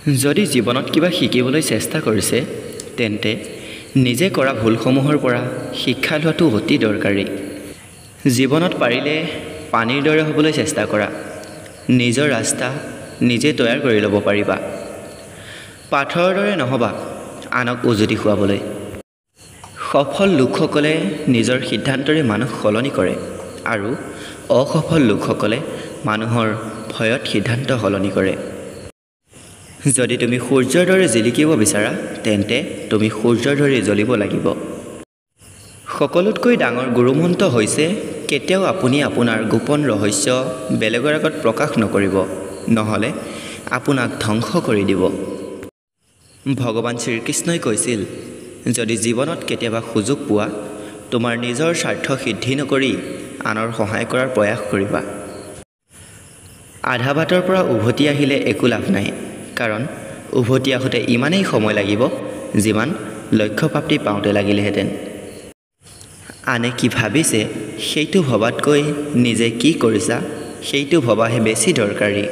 যদি জীৱনত কিবা শিকিবলৈ চেষ্টা কৰিছে তেন্তে নিজে কৰা ভুলসমূহৰ পৰা শিক্ষা লোৱাটো অতি দৰকাৰী। জীৱনত পাৰিলে পানীৰ দৰে হ'বলৈ চেষ্টা কৰা। নিজৰ ৰাস্তা নিজে তৈয়াৰ কৰি ল'ব পাৰিবা। পাথৰৰ দৰে নহবা আনক উজুতি খুৱাবলৈ। সফল লোকসকলে নিজৰ সিদ্ধান্তৰে মানুহ সলনি কৰে আৰু অসফল লোকসকলে মানুহৰ ভয়ত সিদ্ধান্ত সলনি কৰে। যদি তুমি সূৰ্যৰ দৰে জিলিকিব বিচাৰা তেন্তে তুমি সূৰ্যৰ দৰে জ্বলিব লাগিব। সকলোতকৈ ডাঙৰ গুৰুমন্ত্ৰ হৈছে কেতিয়াও আপুনি আপোনাৰ গোপন ৰহস্য বেলেগৰ আগত প্ৰকাশ নকৰিব, নহ'লে আপোনাক ধ্বংস কৰি দিব। ভগৱান শ্ৰীকৃষ্ণই কৈছিল, যদি জীৱনত কেতিয়াবা সুযোগ পোৱা তোমাৰ নিজৰ স্বাৰ্থ সিদ্ধি নকৰি আনৰ সহায় কৰাৰ প্ৰয়াস কৰিবা। আধা বাটৰ পৰা উভতি আহিলে একো লাভ নাই, কাৰণ উভতি আহোঁতে ইমানেই সময় লাগিব যিমান লক্ষ্যপ্ৰাপ্তি পাওঁতে লাগিলেহেঁতেন। আনে কি ভাবিছে সেইটো ভবাতকৈ নিজে কি কৰিছা সেইটো ভবাহে বেছি দৰকাৰী।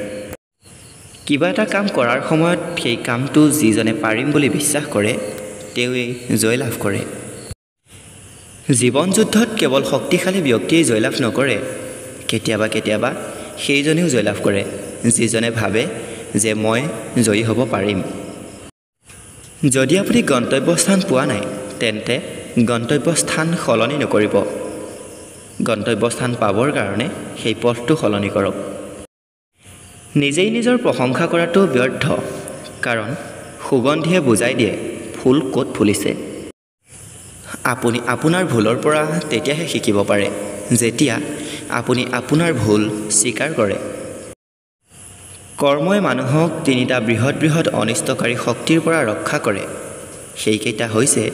কিবা এটা কাম কৰাৰ সময়ত সেই কামটো যিজনে পাৰিম বুলি বিশ্বাস কৰে তেওঁৱেই জয়লাভ কৰে। জীৱন যুদ্ধত কেৱল শক্তিশালী ব্যক্তিয়েই জয়লাভ নকৰে, কেতিয়াবা কেতিয়াবা সেইজনেও জয়লাভ কৰে যিজনে ভাবে যে মই জয়ী হ'ব পাৰিম। যদি আপুনি গন্তব্যস্থান পোৱা নাই তেন্তে গন্তব্যস্থান সলনি নকৰিব। গন্তব্যস্থান পাবৰ কাৰণে সেই পথটো সলনি কৰক। নিজেই নিজৰ প্ৰশংসা কৰাটো ব্যৰ্থ, কাৰণ সুগন্ধিয়ে বুজাই দিয়ে ফুল ক'ত ফুলিছে। আপুনি আপোনাৰ ভুলৰ পৰা তেতিয়াহে শিকিব পাৰে যেতিয়া আপুনি আপোনাৰ ভুল স্বীকাৰ কৰে। কৰ্মই মানুহক তিনিটা বৃহৎ বৃহৎ অনিষ্টকাৰী শক্তিৰ পৰা ৰক্ষা কৰে। সেইকেইটা হৈছে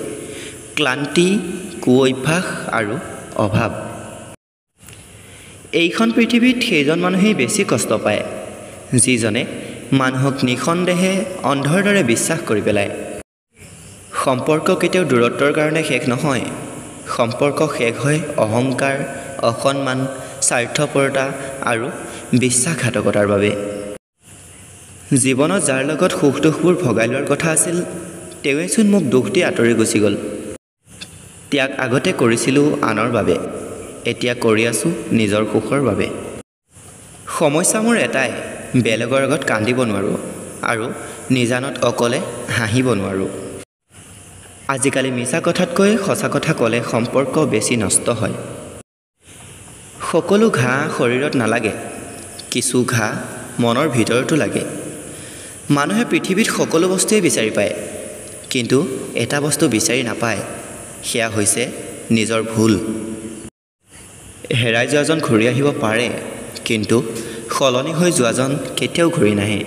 ক্লান্তি, কুঅভ্যাস আৰু অভাৱ। এইখন পৃথিৱীত সেইজন মানুহেই বেছি কষ্ট পায় যিজনে মানুহক নিঃসন্দেহে অন্ধৰ দৰে বিশ্বাস কৰি পেলায়। সম্পৰ্ক কেতিয়াও দূৰত্বৰ কাৰণে শেষ নহয়। সম্পৰ্ক শেষ হয় অহংকাৰ, অসন্মান, স্বাৰ্থপৰতা আৰু বিশ্বাসঘাতকতাৰ বাবে। জীৱনত যাৰ লগত সুখ দুখবোৰ ভগাই লোৱাৰ কথা আছিল তেওঁৱেচোন মোক দুখ দি আঁতৰি গুচি গ'ল। ত্যাগ আগতে কৰিছিলোঁ আনৰ বাবে, এতিয়া কৰি আছোঁ নিজৰ সুখৰ বাবে। সমস্যা মোৰ এটাই, বেলেগৰ আগত কান্দিব নোৱাৰোঁ আৰু নিজানত অকলে হাঁহিব নোৱাৰোঁ। আজিকালি মিছা কথাতকৈ সঁচা কথা ক'লে সম্পৰ্ক বেছি নষ্ট হয়। সকলো ঘাঁ শৰীৰত নালাগে, কিছু ঘাঁ মনৰ ভিতৰতো লাগে। মানুহে পৃথিৱীত সকলো বস্তুৱেই বিচাৰি পায়, কিন্তু এটা বস্তু বিচাৰি নাপায়, সেয়া হৈছে নিজৰ ভুল। হেৰাই যোৱাজন ঘূৰি আহিব পাৰে, কিন্তু সলনি হৈ যোৱাজন কেতিয়াও ঘূৰি নাহে।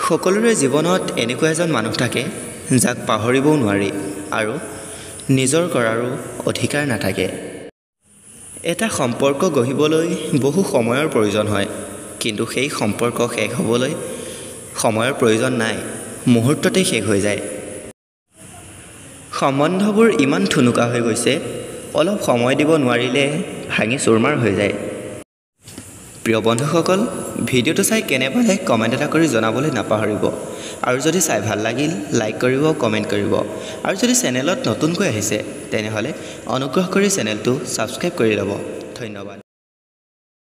সকলোৰে জীৱনত এনেকুৱা এজন মানুহ থাকে যাক পাহৰিবও নোৱাৰি আৰু নিজৰ কৰাৰো অধিকাৰ নাথাকে। এটা সম্পৰ্ক গঢ়িবলৈ বহু সময়ৰ প্ৰয়োজন হয়, কিন্তু সেই সম্পৰ্ক শেষ হ'বলৈ সময়ৰ প্ৰয়োজন নাই, মুহূৰ্ততেই শেষ হৈ যায়। সম্বন্ধবোৰ ইমান ঠুনুকা হৈ গৈছে, অলপ সময় দিব নোৱাৰিলে ভাঙি চুৰমাৰ হৈ যায়। প্ৰিয় বন্ধুসকল, ভিডিঅ'টো চাই কেনে পালে কমেণ্ট এটা কৰি জনাবলৈ নাপাহৰিব। আৰু যদি চাই ভাল লাগিল লাইক কৰিব, কমেণ্ট কৰিব। আৰু যদি চেনেলত নতুনকৈ আহিছে তেনেহ'লে অনুগ্ৰহ কৰি চেনেলটো ছাবস্ক্ৰাইব কৰি ল'ব। ধন্যবাদ।